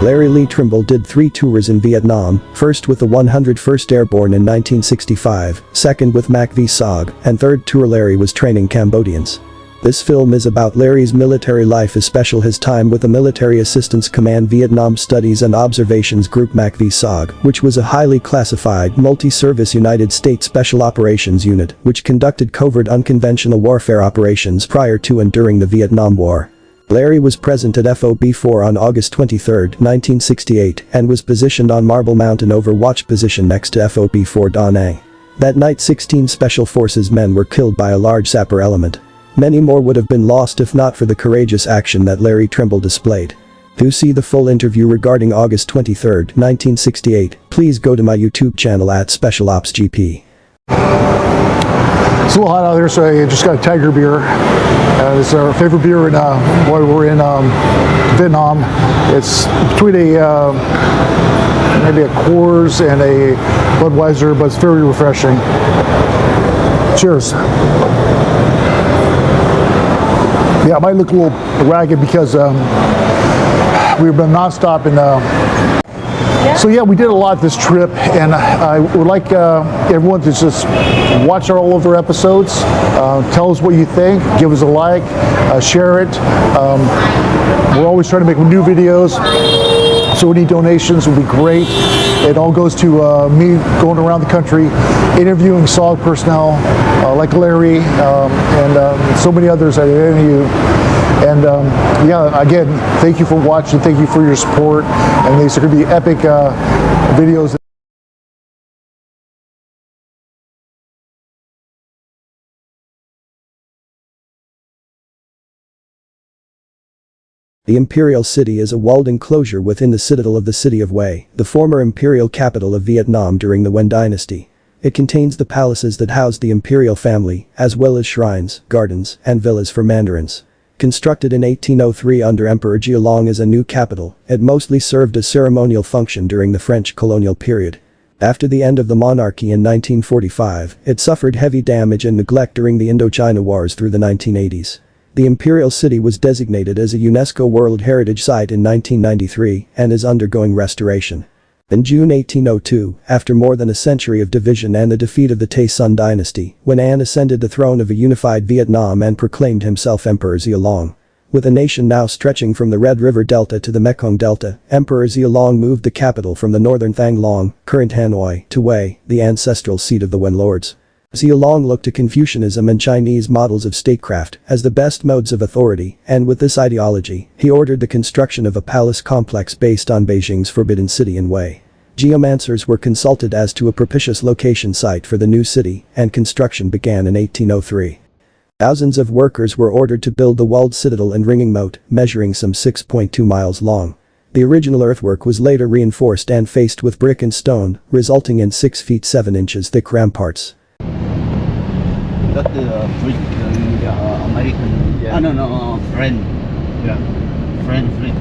Larry Lee Trimble did 3 tours in Vietnam, first with the 101st Airborne in 1965, second with MACV-SOG, and third tour Larry was training Cambodians. This film is about Larry's military life, especially his time with the Military Assistance Command Vietnam Studies and Observations Group MACV-SOG, which was a highly classified, multi-service United States Special Operations Unit, which conducted covert unconventional warfare operations prior to and during the Vietnam War. Larry was present at FOB-4 on August 23, 1968, and was positioned on Marble Mountain overwatch position next to FOB-4 Da Nang. That night 16 Special Forces men were killed by a large sapper element. Many more would have been lost if not for the courageous action that Larry Trimble displayed. To see the full interview regarding August 23, 1968, please go to my YouTube channel at SpecialOpsGP. It's a little hot out there, so I just got a Tiger beer. It's our favorite beer while we're in Vietnam. It's between maybe a Coors and a Budweiser, but it's very refreshing. Cheers. Yeah, it might look a little ragged because we've been nonstop in. So yeah, we did a lot this trip, and I would like everyone to just watch all of our episodes. Tell us what you think. Give us a like. Share it. We're always trying to make new videos, so any donations would be great. It all goes to me going around the country, interviewing SOG personnel like Larry and so many others that I interview. And yeah, again, thank you for watching, thank you for your support, and these are going to be epic videos. The Imperial City is a walled enclosure within the citadel of the city of Hue, the former imperial capital of Vietnam during the Nguyen dynasty. It contains the palaces that housed the imperial family, as well as shrines, gardens, and villas for mandarins. Constructed in 1803 under Emperor Jialong as a new capital, it mostly served a ceremonial function during the French colonial period. After the end of the monarchy in 1945, it suffered heavy damage and neglect during the Indochina Wars through the 1980s. The Imperial City was designated as a UNESCO World Heritage Site in 1993 and is undergoing restoration. In June 1802, after more than a century of division and the defeat of the Tay Son dynasty, when An ascended the throne of a unified Vietnam and proclaimed himself Emperor Jialong. With a nation now stretching from the Red River Delta to the Mekong Delta, Emperor Jialong moved the capital from the northern Thang Long, current Hanoi, to Hue, the ancestral seat of the Nguyen lords. Jialong looked to Confucianism and Chinese models of statecraft as the best modes of authority, and with this ideology, he ordered the construction of a palace complex based on Beijing's Forbidden City in Hue. Geomancers were consulted as to a propitious location site for the new city, and construction began in 1803. Thousands of workers were ordered to build the walled citadel and ringing moat, measuring some 6.2 miles long. The original earthwork was later reinforced and faced with brick and stone, resulting in 6 feet 7 inches thick ramparts. Got the American, no, friend. Yeah. Friend fleet.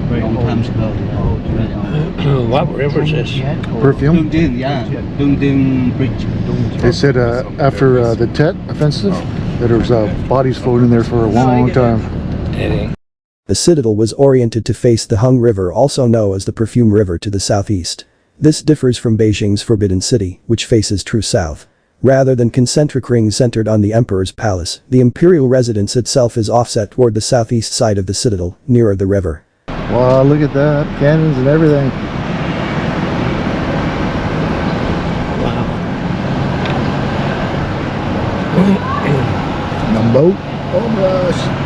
Long time ago. What river is this? Perfume? Dung Dinh, yeah. Dung Dinh Bridge. They said after the Tet offensive that there was bodies floating in there for a long time. The citadel was oriented to face the Hung River, also known as the Perfume River, to the southeast. This differs from Beijing's Forbidden City, which faces true south. Rather than concentric rings centered on the emperor's palace, the imperial residence itself is offset toward the southeast side of the citadel, nearer the river. Wow, look at that, cannons and everything. The boat. Oh gosh.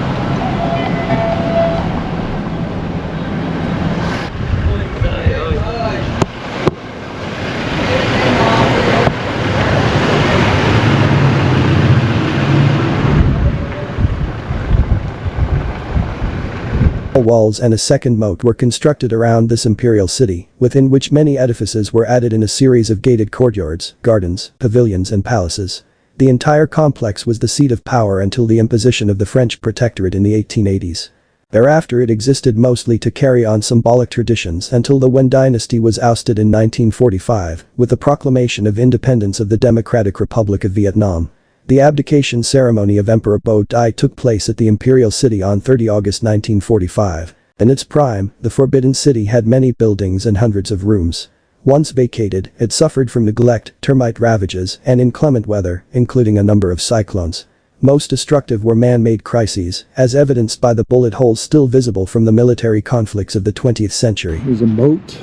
Walls and a second moat were constructed around this imperial city, within which many edifices were added in a series of gated courtyards, gardens, pavilions and palaces. The entire complex was the seat of power until the imposition of the French protectorate in the 1880s. Thereafter it existed mostly to carry on symbolic traditions until the Nguyen dynasty was ousted in 1945, with the proclamation of independence of the Democratic Republic of Vietnam. The abdication ceremony of Emperor Bo Dai took place at the Imperial City on 30 August 1945. In its prime, the Forbidden City had many buildings and hundreds of rooms. Once vacated, it suffered from neglect, termite ravages, and inclement weather, including a number of cyclones. Most destructive were man-made crises, as evidenced by the bullet holes still visible from the military conflicts of the 20th century. There's a moat.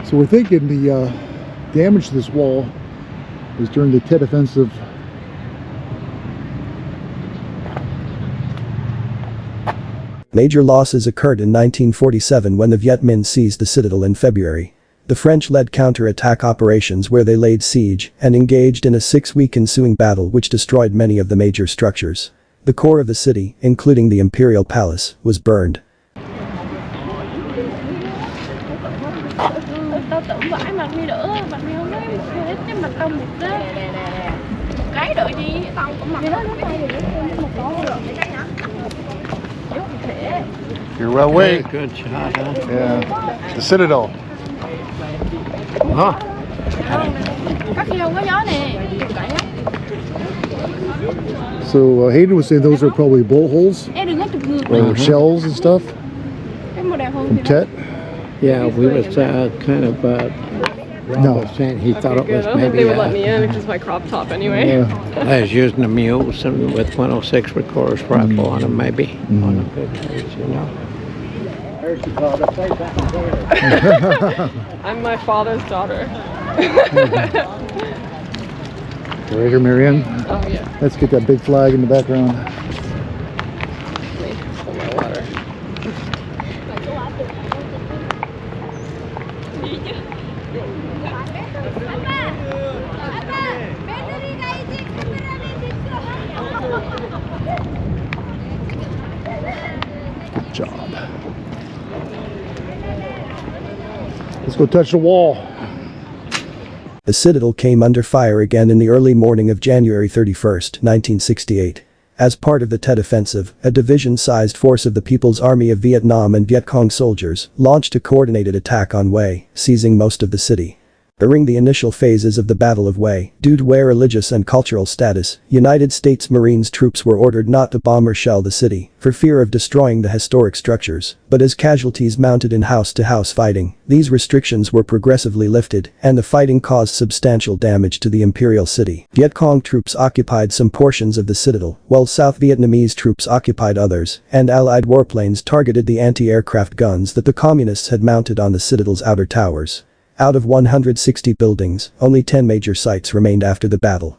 So we're thinking the damage to this wall was during the Tet Offensive. Major losses occurred in 1947 when the Viet Minh seized the citadel in February. The French led counter-attack operations where they laid siege and engaged in a 6-week ensuing battle which destroyed many of the major structures. The core of the city, including the Imperial Palace, was burned. Your railway. Good shot, huh? Yeah. The citadel. Huh? So Hayden was saying those are probably bullet holes or shells and stuff from Tet. Yeah, we was kind of Rob was saying he thought it was maybe. They would let me in because my crop top anyway. I was using the mules and with 106 Recorder's rifle on them, maybe on a good place, you know. I'm my father's daughter. Right here, Marianne. Oh yeah. Let's get that big flag in the background. Wait, for my water. Good job. Let's go touch the wall. The citadel came under fire again in the early morning of January 31, 1968. As part of the Tet Offensive, a division-sized force of the People's Army of Vietnam and Viet Cong soldiers launched a coordinated attack on Hue, seizing most of the city. During the initial phases of the Battle of Hue, due to Hue's religious and cultural status, United States Marines troops were ordered not to bomb or shell the city, for fear of destroying the historic structures, but as casualties mounted in house-to-house fighting, these restrictions were progressively lifted, and the fighting caused substantial damage to the Imperial City. Viet Cong troops occupied some portions of the citadel, while South Vietnamese troops occupied others, and Allied warplanes targeted the anti-aircraft guns that the Communists had mounted on the citadel's outer towers. Out of 160 buildings, only 10 major sites remained after the battle.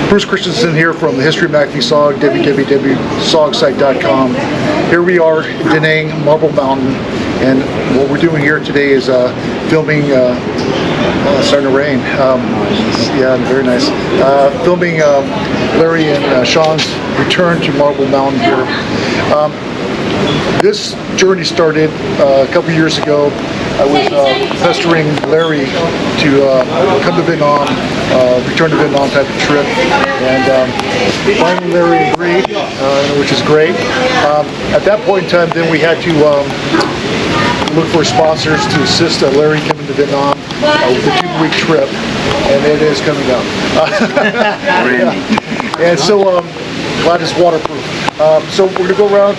Bruce Christensen here from the History of MACV-SOG, www.sogsite.com. Here we are in Da Nang, Marble Mountain, and what we're doing here today is filming, it's starting to rain, yeah, very nice, filming Larry and Sean's return to Marble Mountain here. This journey started a couple years ago. I was pestering Larry to come to Vietnam, return to Vietnam type of trip, and finally Larry agreed, which is great. At that point in time, then we had to look for sponsors to assist Larry coming to Vietnam with a 2-week trip, and it is coming up. Yeah. And so glad it's waterproof. So we're going to go around.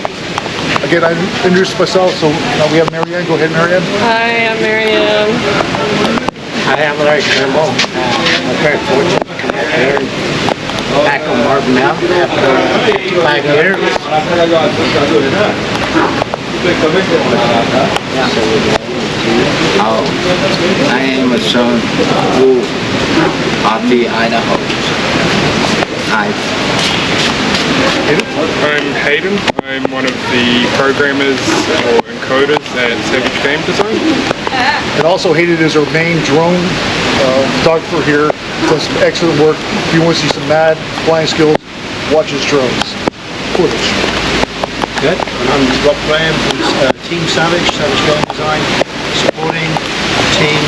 Again, I introduced myself, so we have Marianne. Go ahead, Marianne. Hi, I'm Marianne. I am Larry Trimble. I'm very fortunate to come out here back on Marble Mountain after 5 years. Oh, I am a son of the Idaho. I'm Hayden. I'm one of the programmers or encoders at Savage Game Design. And also Hayden is our main drone photographer here. Does some excellent work. If you want to see some mad flying skills, watch his drones footage. Good. And I'm Rob Graham from Team Savage Game Design, supporting Team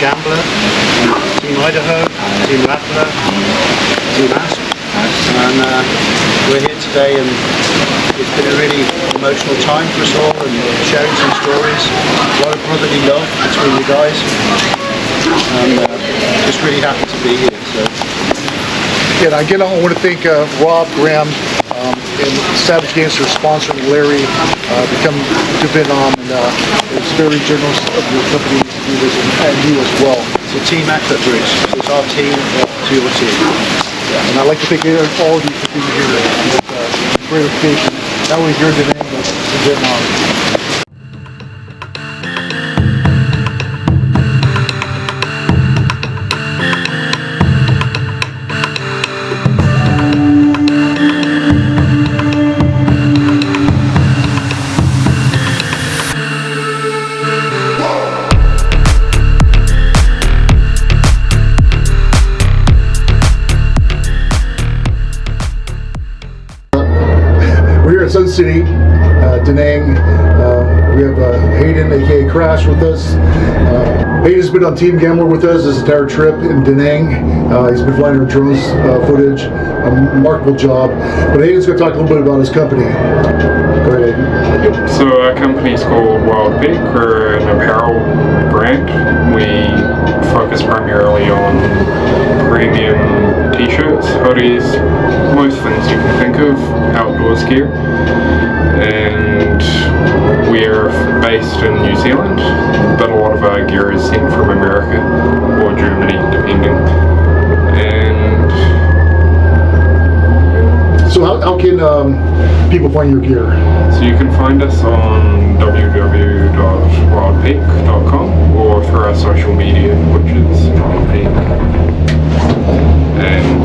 Gambler, Team Idaho, Team Rattler, Team Asp. And we're here today, and it's been a really emotional time for us all, and sharing some stories. A lot of brotherly love between you guys, and just really happy to be here. So. Yeah, and again, I want to thank Rob Graham and Savage Games for sponsoring Larry to come to Vietnam, and it's very generous of your company to do this, and you as well. It's a team effort, Bruce. So it's our team to your team. And I'd like to thank all of you for being here. It's great occasion, not only here in Vietnam, but in Vietnam. Sun City, Da Nang. We have Hayden, aka Crash, with us. Hayden's been on Team Gambler with us this entire trip in Da Nang. He's been flying our drones footage, a remarkable job. But Hayden's going to talk a little bit about his company. Go ahead, Hayden. So our company's called Wild Peak. We're an apparel brand. We focus primarily on premium t-shirts, hoodies, most things you can think of, outdoors gear. And we're based in New Zealand, but a lot of our gear is sent from America or Germany, depending. And so how can people find your gear? So you can find us on www.wildpeak.com or through our social media, which is Wild Peak. And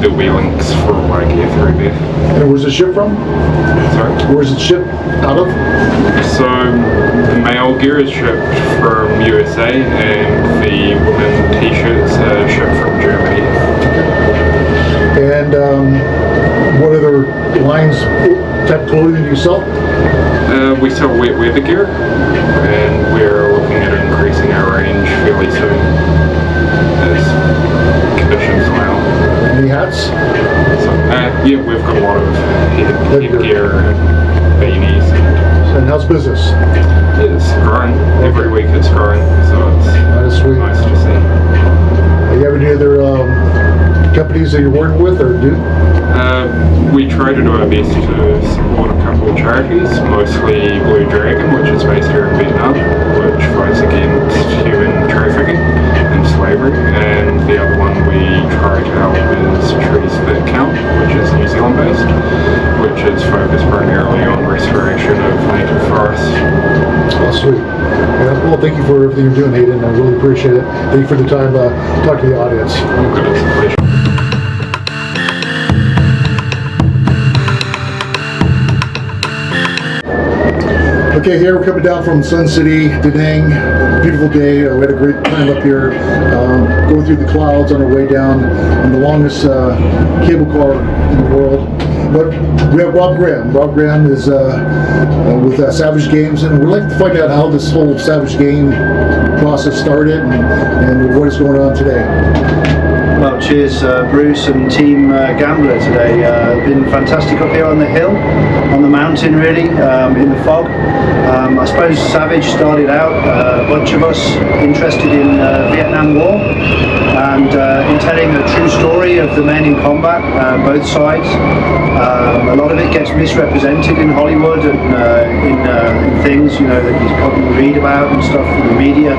there'll be links for all our gear through there. And where's it shipped from? Sorry? Where's it shipped out of? So the male gear is shipped from USA and the women t-shirts are shipped from Germany. And what other lines, type of clothing do you sell? We sell wet weather gear, and we're looking at increasing our range fairly soon as conditions allow. Any hats? So, yeah, we've got a lot of headgear and beanies. And how's business? It's growing. Every week it's growing, so it's Sweet. nice to see. Do you have any other companies that you're working with, or do? We try to do our best to support a couple of charities, mostly Blue Dragon, which is based here in Vietnam, which fights against human trafficking and slavery, and the other one we try to help is Trees That Count, which is New Zealand based, which is focused primarily on restoration of native forests. Oh, sweet. Yeah, well, thank you for everything you're doing, Hayden. I really appreciate it. Thank you for the time to talk to the audience. Oh, good, it's a pleasure. Okay, here we're coming down from Sun City, Da Nang. Beautiful day. We had a great time up here, going through the clouds on our way down on the longest cable car in the world. But we have Rob Graham. Rob Graham is with Savage Games, and we'd like to find out how this whole Savage Game process started and what is going on today. Well, cheers, Bruce and Team Gambler today. Been fantastic up here on the hill, on the mountain really, in the fog. I suppose Savage started out, a bunch of us interested in Vietnam War and in telling a true story of the men in combat, both sides. A lot of it gets misrepresented in Hollywood and in things, you know, that you probably read about and stuff in the media.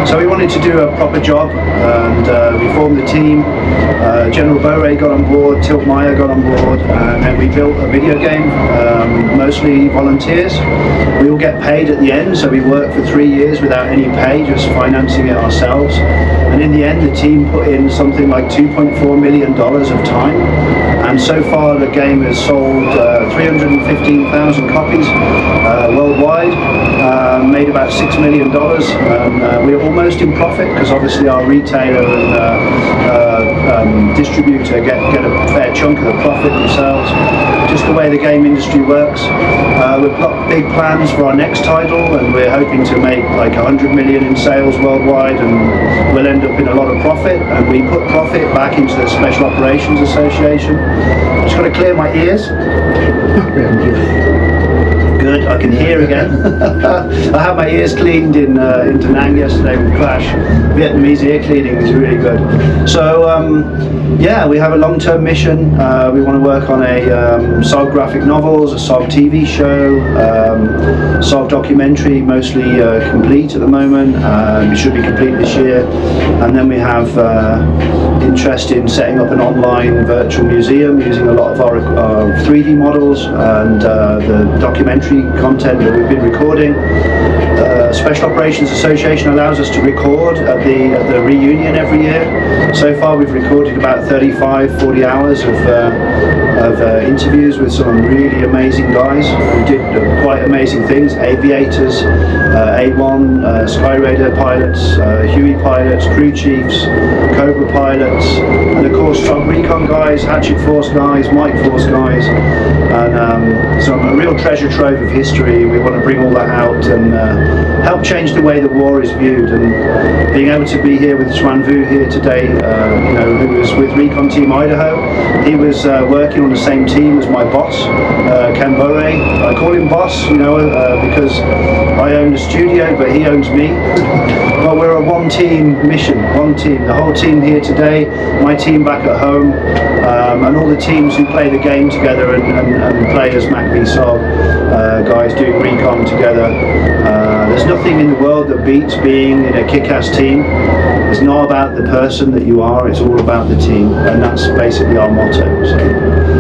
So we wanted to do a proper job, and we formed the team. General Bowray got on board, Tilt Meyer got on board, and then we built a video game, mostly volunteers. We all get paid at the end, so we worked for 3 years without any pay, just financing it ourselves. And in the end, the team put in something like $2.4 million of time. And so far, the game has sold 315,000 copies worldwide. made about $6 million. We're almost in profit because obviously our retailer and distributor get a fair chunk of the profit themselves. Just the way the game industry works. We've got big plans for our next title, and we're hoping to make like 100 million in sales worldwide, and we'll end up in a lot of profit. And we put profit back into the Special Operations Association. Just got to clear my ears. Good, I can hear again. I had my ears cleaned in Da Nang yesterday with Clash. Vietnamese ear cleaning is really good. So yeah, we have a long-term mission. We want to work on a SOG graphic novels, a SOG TV show, SOG documentary, mostly complete at the moment. It should be complete this year. And then we have interest in setting up an online virtual museum using a lot of our 3D models and the documentary content that we've been recording. Special Operations Association allows us to record at the reunion every year. So far we've recorded about 40 hours of interviews with some really amazing guys who did quite amazing things. Aviators, A1, Skyraider pilots, Huey pilots, crew chiefs, Cobra pilots, and of course SOG Recon guys, Hatchet Force guys, Mike Force guys, and so a real treasure trove of history. We want to bring all that out and help change the way the war is viewed. And being able to be here with Xuan Vu here today, you know, who was with Recon Team Idaho, he was working on the same team as my boss, Ken Boe. I call him boss, you know, because I own the studio, but he owns me. Well, we're a one-team mission, one team. The whole team here today, my team back at home, and all the teams who play the game together and play as MACV-SOG guys doing recon together. There's nothing in the world that beats being in a kick-ass team. It's not about the person that you are, it's all about the team, and that's basically our motto. So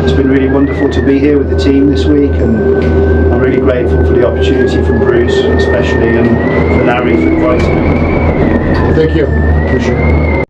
it's been really wonderful to be here with the team this week, and I'm really grateful for the opportunity from Bruce especially, and for Larry for inviting me. Thank you. Appreciate it.